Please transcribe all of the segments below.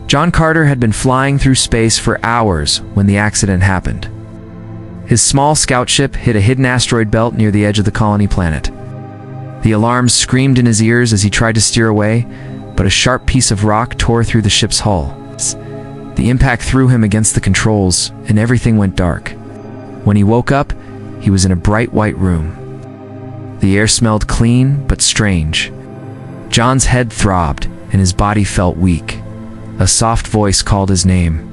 John Carter had been flying through space for hours when the accident happened. His small scout ship hit a hidden asteroid belt near the edge of the colony planet. The alarms screamed in his ears as he tried to steer away, but a sharp piece of rock tore through the ship's hull. The impact threw him against the controls, and everything went dark. When he woke up, he was in a bright white room. The air smelled clean but strange. John's head throbbed, and his body felt weak. A soft voice called his name.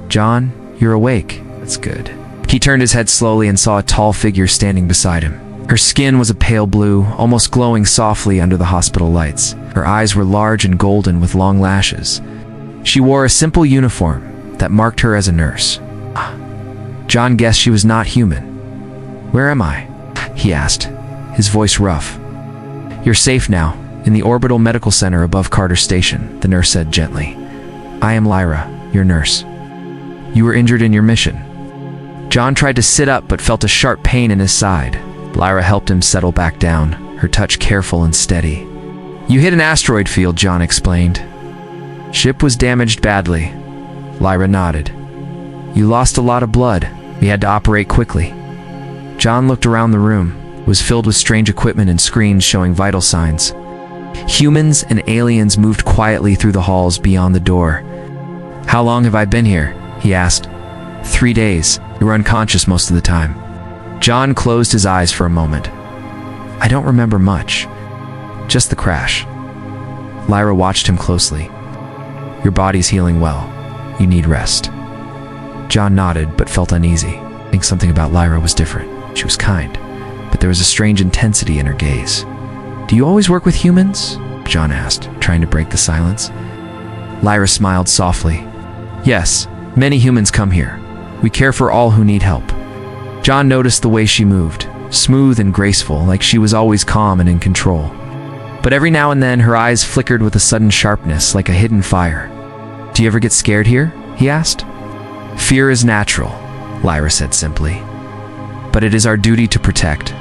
"John, you're awake. That's good." He turned his head slowly and saw a tall figure standing beside him. Her skin was a pale blue, almost glowing softly under the hospital lights. Her eyes were large and golden with long lashes. She wore a simple uniform that marked her as a nurse. John guessed she was not human. "Where am I?" he asked, his voice rough. "You're safe now, in the orbital medical center above Carter Station," the nurse said gently. "I am Lyra, your nurse. You were injured in your mission." John tried to sit up but felt a sharp pain in his side. Lyra helped him settle back down, her touch careful and steady. "You hit an asteroid field," John explained. "Ship was damaged badly." Lyra nodded. "You lost a lot of blood. We had to operate quickly." John looked around the room. It was filled with strange equipment and screens showing vital signs. Humans and aliens moved quietly through the halls beyond the door. "How long have I been here?" he asked. 3 days. You were unconscious most of the time." John closed his eyes for a moment. "I don't remember much. Just the crash." Lyra watched him closely. "Your body's healing well. You need rest." John nodded but felt uneasy. I think something about Lyra was different. She was kind, but there was a strange intensity in her gaze. "Do you always work with humans?" John asked, trying to break the silence. Lyra smiled softly. "Yes, many humans come here. We care for all who need help." John noticed the way she moved, smooth and graceful, like she was always calm and in control. But every now and then her eyes flickered with a sudden sharpness, like a hidden fire. "Do you ever get scared here?" he asked. "Fear is natural," Lyra said simply. "But it is our duty to protect."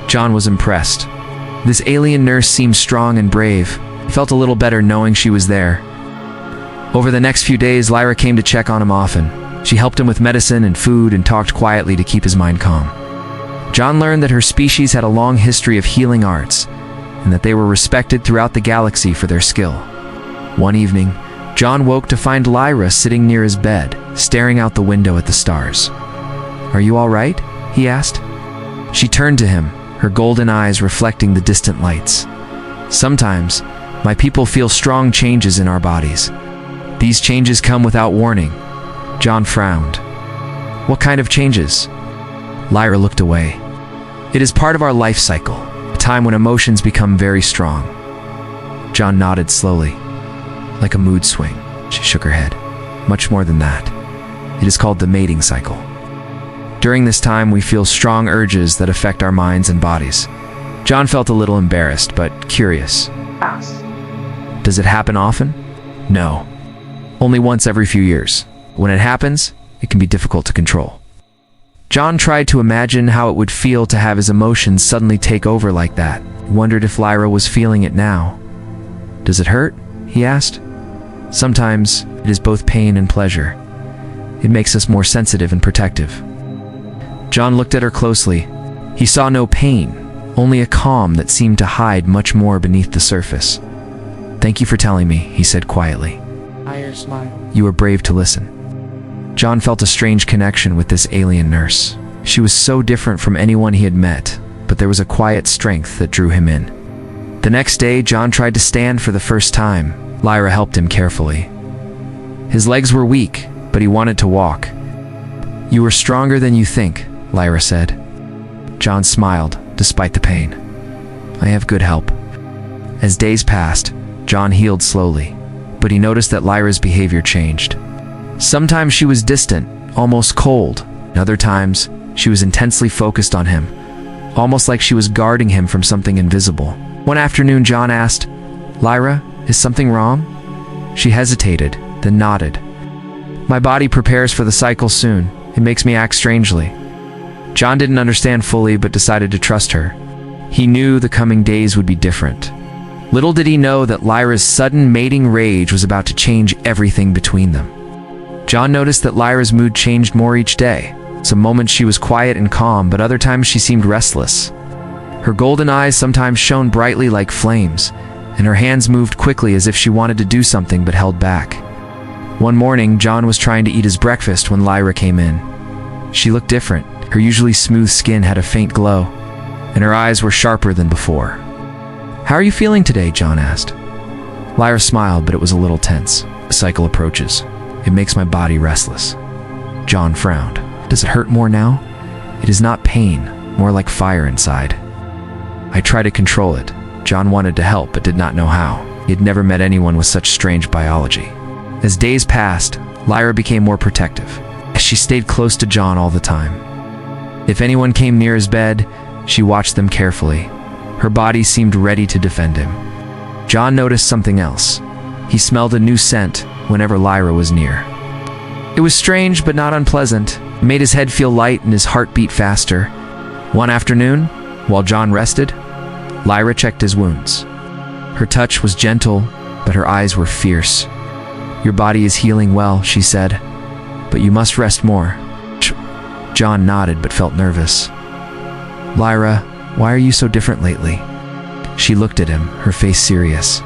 John was impressed. This alien nurse seemed strong and brave. He felt a little better knowing she was there. Over the next few days, Lyra came to check on him often. She helped him with medicine and food and talked quietly to keep his mind calm. John learned that her species had a long history of healing arts, and that they were respected throughout the galaxy for their skill. One evening, John woke to find Lyra sitting near his bed, staring out the window at the stars. "Are you all right?" he asked. She turned to him, her golden eyes reflecting the distant lights. "Sometimes, my people feel strong changes in our bodies. These changes come without warning." John frowned. "What kind of changes?" Lyra looked away. "It is part of our life cycle, a time when emotions become very strong." John nodded slowly. "Like a mood swing," she shook her head. "Much more than that. It is called the mating cycle. During this time, we feel strong urges that affect our minds and bodies." John felt a little embarrassed, but curious. "Does it happen often?" "No. Only once every few years. When it happens, it can be difficult to control." John tried to imagine how it would feel to have his emotions suddenly take over like that. He wondered if Lyra was feeling it now. "Does it hurt?" he asked. "Sometimes it is both pain and pleasure. It makes us more sensitive and protective." John looked at her closely. He saw no pain, only a calm that seemed to hide much more beneath the surface. "Thank you for telling me," he said quietly. "You were brave to listen." John felt a strange connection with this alien nurse. She was so different from anyone he had met, but there was a quiet strength that drew him in. The next day, John tried to stand for the first time. Lyra helped him carefully. His legs were weak, but he wanted to walk. "You were stronger than you think," Lyra said. John smiled, despite the pain. "I have good help." As days passed, John healed slowly, but he noticed that Lyra's behavior changed. Sometimes she was distant, almost cold. Other times, she was intensely focused on him, almost like she was guarding him from something invisible. One afternoon, John asked, "Lyra, is something wrong?" She hesitated, then nodded. "My body prepares for the cycle soon. It makes me act strangely." John didn't understand fully, but decided to trust her. He knew the coming days would be different. Little did he know that Lyra's sudden mating rage was about to change everything between them. John noticed that Lyra's mood changed more each day. Some moments she was quiet and calm, but other times she seemed restless. Her golden eyes sometimes shone brightly like flames, and her hands moved quickly as if she wanted to do something but held back. One morning, John was trying to eat his breakfast when Lyra came in. She looked different. Her usually smooth skin had a faint glow, and her eyes were sharper than before. "How are you feeling today?" John asked. Lyra smiled, but it was a little tense. "The cycle approaches. It makes my body restless." John frowned. "Does it hurt more now?" "It is not pain, more like fire inside." "I try to control it." John wanted to help, but did not know how. He had never met anyone with such strange biology. As days passed, Lyra became more protective, as she stayed close to John all the time. If anyone came near his bed, she watched them carefully. Her body seemed ready to defend him. John noticed something else. He smelled a new scent whenever Lyra was near. It was strange but not unpleasant. It made his head feel light and his heart beat faster. One afternoon, while John rested, Lyra checked his wounds. Her touch was gentle, but her eyes were fierce. "Your body is healing well," she said, "but you must rest more." John nodded but felt nervous. "Lyra, why are you so different lately?" She looked at him, her face serious.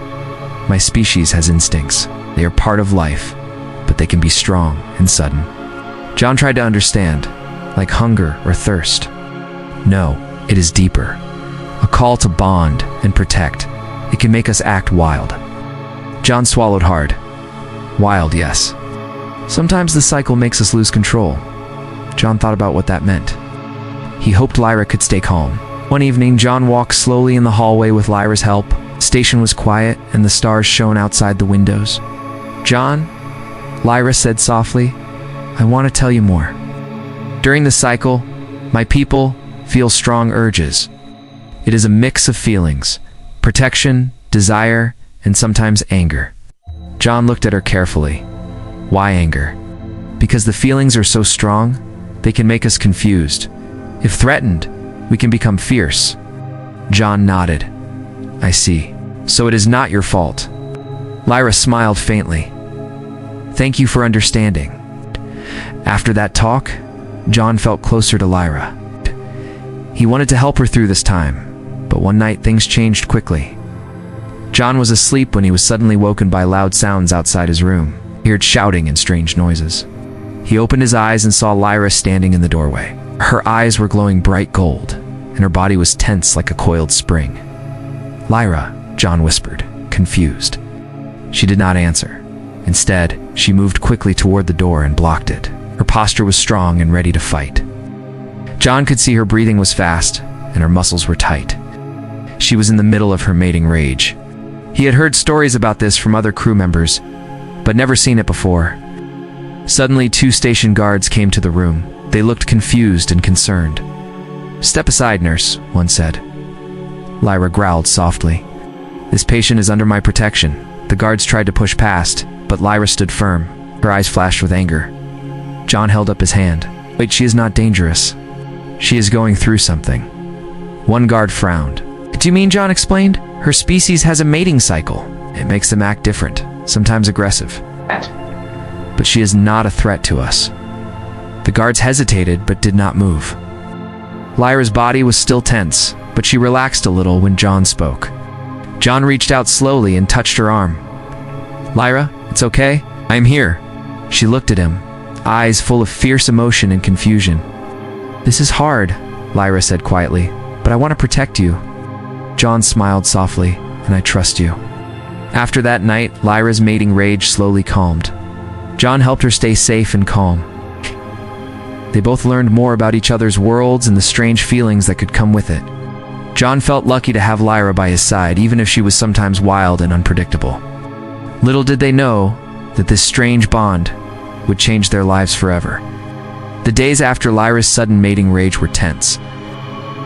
"My species has instincts. They are part of life, but they can be strong and sudden." John tried to understand, like hunger or thirst. "No, it is deeper. A call to bond and protect. It can make us act wild." John swallowed hard. "Wild, yes. Sometimes the cycle makes us lose control." John thought about what that meant. He hoped Lyra could stay calm. One evening, John walked slowly in the hallway with Lyra's help. The station was quiet, and the stars shone outside the windows. "John," Lyra said softly, "I want to tell you more. During the cycle, my people feel strong urges. It is a mix of feelings: protection, desire, and sometimes anger." John looked at her carefully. "Why anger?" "Because the feelings are so strong, they can make us confused. If threatened, we can become fierce." John nodded. "I see. So it is not your fault." Lyra smiled faintly. "Thank you for understanding." After that talk, John felt closer to Lyra. He wanted to help her through this time, but one night things changed quickly. John was asleep when he was suddenly woken by loud sounds outside his room. He heard shouting and strange noises. He opened his eyes and saw Lyra standing in the doorway. Her eyes were glowing bright gold, and her body was tense like a coiled spring. "Lyra," John whispered, confused. She did not answer. Instead, she moved quickly toward the door and blocked it. Her posture was strong and ready to fight. John could see her breathing was fast, and her muscles were tight. She was in the middle of her mating rage. He had heard stories about this from other crew members, but never seen it before. Suddenly, 2 station guards came to the room. They looked confused and concerned. "Step aside, nurse," one said. Lyra growled softly. "This patient is under my protection." The guards tried to push past, but Lyra stood firm. Her eyes flashed with anger. John held up his hand. "Wait, she is not dangerous. She is going through something." One guard frowned. "Do you mean," John explained, "her species has a mating cycle. It makes them act different, sometimes aggressive. But she is not a threat to us." The guards hesitated but did not move. Lyra's body was still tense, but she relaxed a little when John spoke. John reached out slowly and touched her arm. "Lyra, it's okay. I am here." She looked at him, eyes full of fierce emotion and confusion. "This is hard," Lyra said quietly, "but I want to protect you." John smiled softly, "And I trust you." After that night, Lyra's mating rage slowly calmed. John helped her stay safe and calm. They both learned more about each other's worlds and the strange feelings that could come with it. John felt lucky to have Lyra by his side, even if she was sometimes wild and unpredictable. Little did they know that this strange bond would change their lives forever. The days after Lyra's sudden mating rage were tense.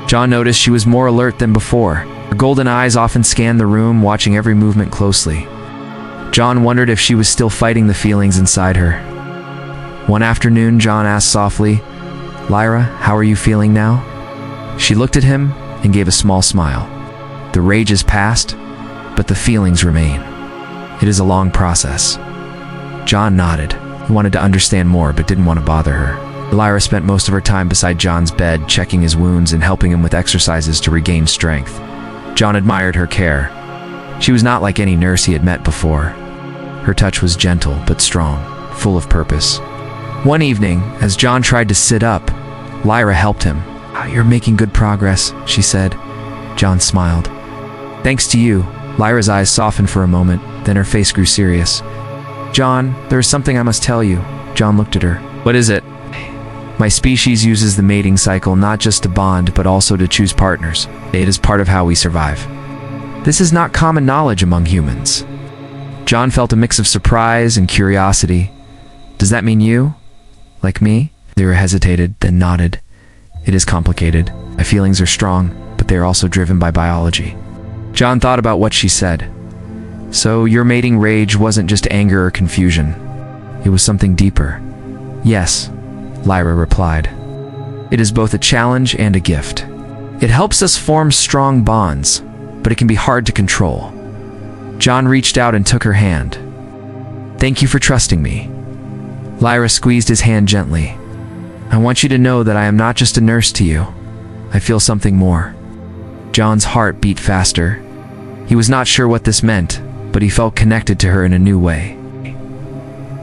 John noticed she was more alert than before. Her golden eyes often scanned the room, watching every movement closely. John wondered if she was still fighting the feelings inside her. One afternoon, John asked softly, "Lyra, how are you feeling now?" She looked at him and gave a small smile. "The rage is past, but the feelings remain. It is a long process. John nodded. He wanted to understand more, but didn't want to bother her. Lyra spent most of her time beside John's bed, checking his wounds and helping him with exercises to regain strength. John admired her care. She was not like any nurse he had met before. Her touch was gentle but strong, full of purpose. One evening, as John tried to sit up, Lyra helped him. "You're making good progress," she said. John smiled. "Thanks to you." Lyra's eyes softened for a moment, then her face grew serious. "John, there is something I must tell you." John looked at her. "What is it?" "My species uses the mating cycle not just to bond, but also to choose partners. It is part of how we survive. This is not common knowledge among humans." John felt a mix of surprise and curiosity. "Does that mean you? Like me?" Lyra hesitated, then nodded. "It is complicated. My feelings are strong, but they are also driven by biology." John thought about what she said. "So your mating rage wasn't just anger or confusion. It was something deeper." "Yes," Lyra replied. "It is both a challenge and a gift. It helps us form strong bonds, but it can be hard to control." John reached out and took her hand. "Thank you for trusting me." Lyra squeezed his hand gently. "I want you to know that I am not just a nurse to you. I feel something more." John's heart beat faster. He was not sure what this meant, but he felt connected to her in a new way.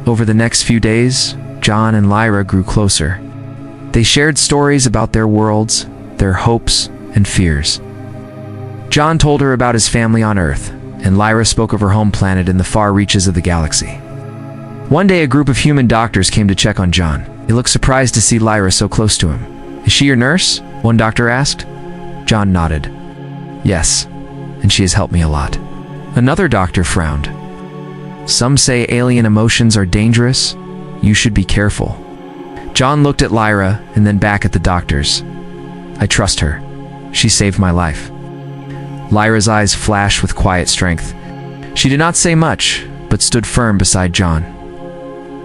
Over the next few days, John and Lyra grew closer. They shared stories about their worlds, their hopes, and fears. John told her about his family on Earth, and Lyra spoke of her home planet in the far reaches of the galaxy. One day, a group of human doctors came to check on John. They looked surprised to see Lyra so close to him. "Is she your nurse?" one doctor asked. John nodded. "Yes, and she has helped me a lot." Another doctor frowned. "Some say alien emotions are dangerous. You should be careful." John looked at Lyra and then back at the doctors. "I trust her. She saved my life." Lyra's eyes flashed with quiet strength. She did not say much, but stood firm beside John.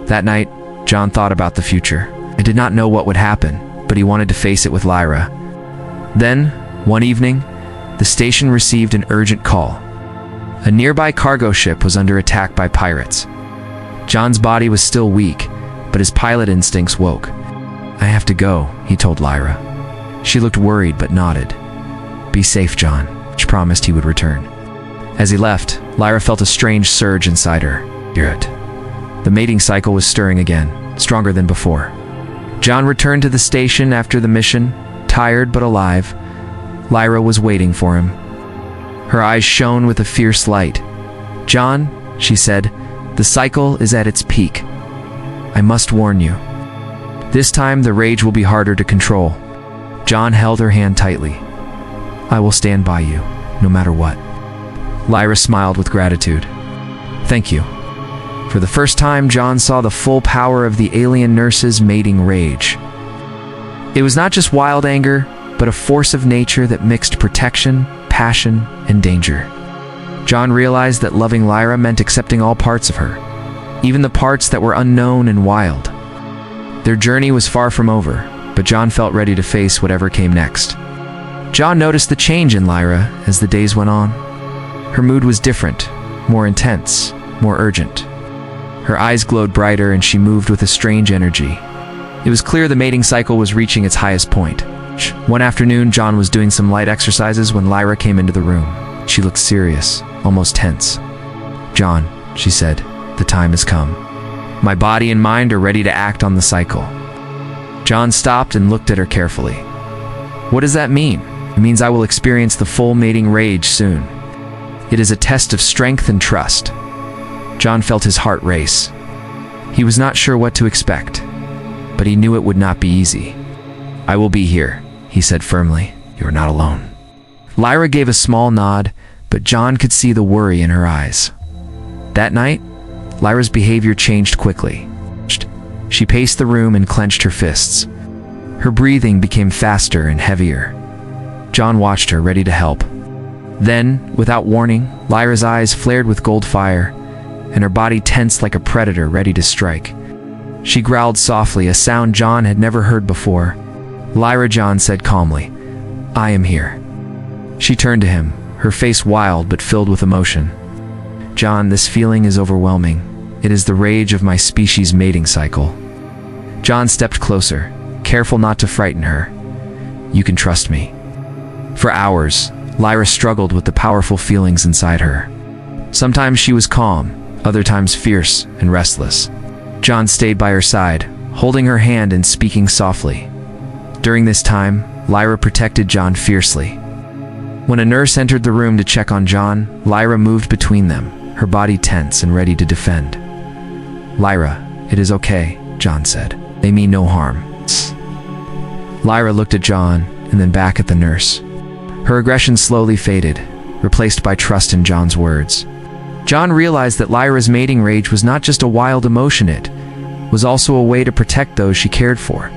That night, John thought about the future. He did not know what would happen, but he wanted to face it with Lyra. Then, one evening, the station received an urgent call. A nearby cargo ship was under attack by pirates. John's body was still weak, but his pilot instincts woke. "I have to go," he told Lyra. She looked worried but nodded. "Be safe, John," she promised he would return. As he left, Lyra felt a strange surge inside her. The mating cycle was stirring again, stronger than before. John returned to the station after the mission, tired but alive. Lyra was waiting for him. Her eyes shone with a fierce light. "John," she said, "the cycle is at its peak. I must warn you. This time the rage will be harder to control." John held her hand tightly. "I will stand by you, no matter what." Lyra smiled with gratitude. "Thank you." For the first time, John saw the full power of the alien nurse's mating rage. It was not just wild anger, but a force of nature that mixed protection, passion, and danger. John realized that loving Lyra meant accepting all parts of her, even the parts that were unknown and wild. Their journey was far from over, but John felt ready to face whatever came next. John noticed the change in Lyra as the days went on. Her mood was different, more intense, more urgent. Her eyes glowed brighter and she moved with a strange energy. It was clear the mating cycle was reaching its highest point. One afternoon, John was doing some light exercises when Lyra came into the room. She looked serious, almost tense. "John," she said, "the time has come. My body and mind are ready to act on the cycle." John stopped and looked at her carefully. "What does that mean?" "It means I will experience the full mating rage soon. It is a test of strength and trust." John felt his heart race. He was not sure what to expect, but he knew it would not be easy. "I will be here," he said firmly. "You are not alone." Lyra gave a small nod, but John could see the worry in her eyes. That night, Lyra's behavior changed quickly. She paced the room and clenched her fists. Her breathing became faster and heavier. John watched her, ready to help. Then, without warning, Lyra's eyes flared with gold fire, and her body tensed like a predator ready to strike. She growled softly, a sound John had never heard before. "Lyra," John said calmly, "I am here." She turned to him, her face wild but filled with emotion. "John, this feeling is overwhelming. It is the rage of my species' mating cycle." John stepped closer, careful not to frighten her. "You can trust me." For hours, Lyra struggled with the powerful feelings inside her. Sometimes she was calm, other times fierce and restless. John stayed by her side, holding her hand and speaking softly. During this time, Lyra protected John fiercely. When a nurse entered the room to check on John, Lyra moved between them, her body tense and ready to defend. "Lyra, it is okay," John said. "They mean no harm." Lyra looked at John and then back at the nurse. Her aggression slowly faded, replaced by trust in John's words. John realized that Lyra's mating rage was not just a wild emotion, it was also a way to protect those she cared for.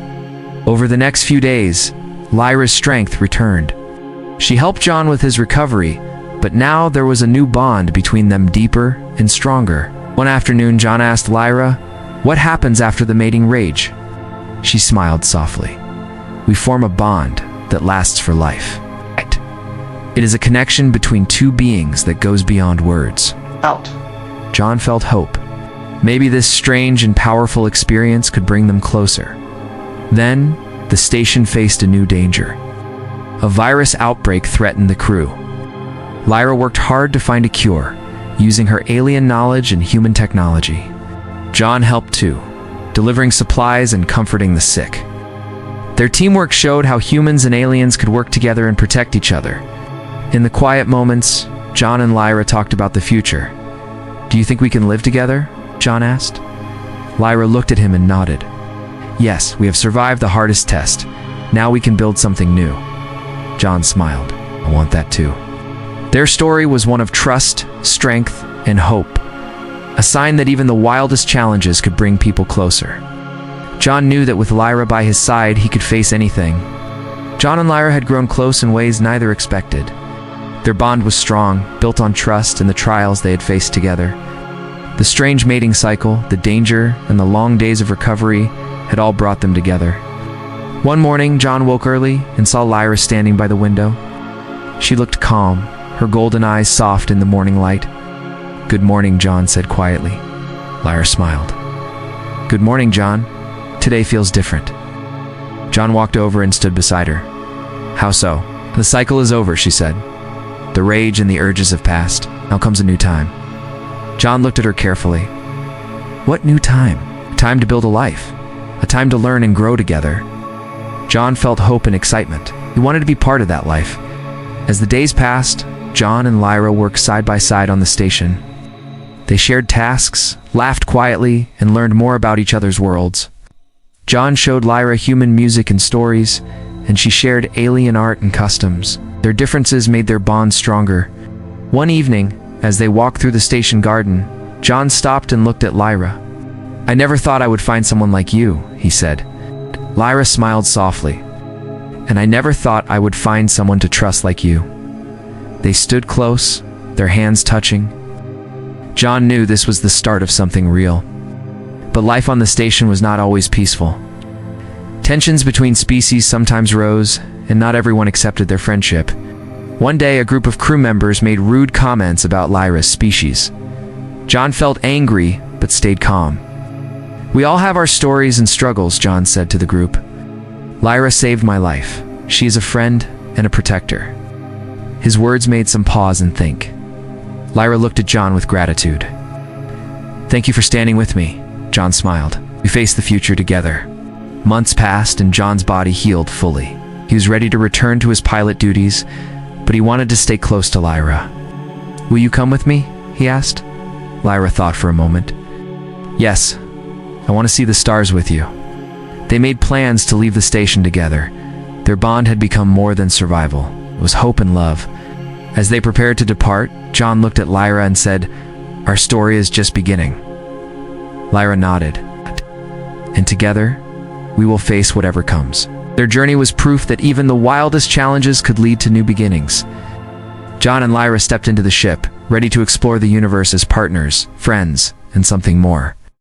Over the next few days, Lyra's strength returned. She helped John with his recovery, but now there was a new bond between them, deeper and stronger. One afternoon, John asked Lyra, "What happens after the mating rage?" She smiled softly. "We form a bond that lasts for life. It is a connection between two beings that goes beyond words." Out. John felt hope. Maybe this strange and powerful experience could bring them closer. Then, the station faced a new danger. A virus outbreak threatened the crew. Lyra worked hard to find a cure, using her alien knowledge and human technology. John helped too, delivering supplies and comforting the sick. Their teamwork showed how humans and aliens could work together and protect each other. In the quiet moments, John and Lyra talked about the future. "Do you think we can live together?" John asked. Lyra looked at him and nodded. "Yes, we have survived the hardest test. Now we can build something new." John smiled. "I want that too." Their story was one of trust, strength, and hope. A sign that even the wildest challenges could bring people closer. John knew that with Lyra by his side, he could face anything. John and Lyra had grown close in ways neither expected. Their bond was strong, built on trust and the trials they had faced together. The strange mating cycle, the danger, and the long days of recovery had all brought them together. One morning, John woke early and saw Lyra standing by the window. She looked calm, her golden eyes soft in the morning light. "Good morning," John said quietly. Lyra smiled. "Good morning, John. Today feels different." John walked over and stood beside her. "How so?" "The cycle is over," she said. "The rage and the urges have passed. Now comes a new time." John looked at her carefully. "What new time?" "Time to build a life. A time to learn and grow together." John felt hope and excitement. He wanted to be part of that life. As the days passed, John and Lyra worked side by side on the station. They shared tasks, laughed quietly, and learned more about each other's worlds. John showed Lyra human music and stories, and she shared alien art and customs. Their differences made their bond stronger. One evening, as they walked through the station garden, John stopped and looked at Lyra. "I never thought I would find someone like you," he said. Lyra smiled softly. "And I never thought I would find someone to trust like you." They stood close, their hands touching. John knew this was the start of something real. But life on the station was not always peaceful. Tensions between species sometimes rose, and not everyone accepted their friendship. One day, a group of crew members made rude comments about Lyra's species. John felt angry, but stayed calm. "We all have our stories and struggles," John said to the group. "Lyra saved my life. She is a friend and a protector." His words made some pause and think. Lyra looked at John with gratitude. "Thank you for standing with me," John smiled. "We faced the future together." Months passed and John's body healed fully. He was ready to return to his pilot duties, but he wanted to stay close to Lyra. "Will you come with me?" he asked. Lyra thought for a moment. "Yes, I want to see the stars with you." They made plans to leave the station together. Their bond had become more than survival. It was hope and love. As they prepared to depart, John looked at Lyra and said, "Our story is just beginning." Lyra nodded. "And together, we will face whatever comes." Their journey was proof that even the wildest challenges could lead to new beginnings. John and Lyra stepped into the ship, ready to explore the universe as partners, friends, and something more.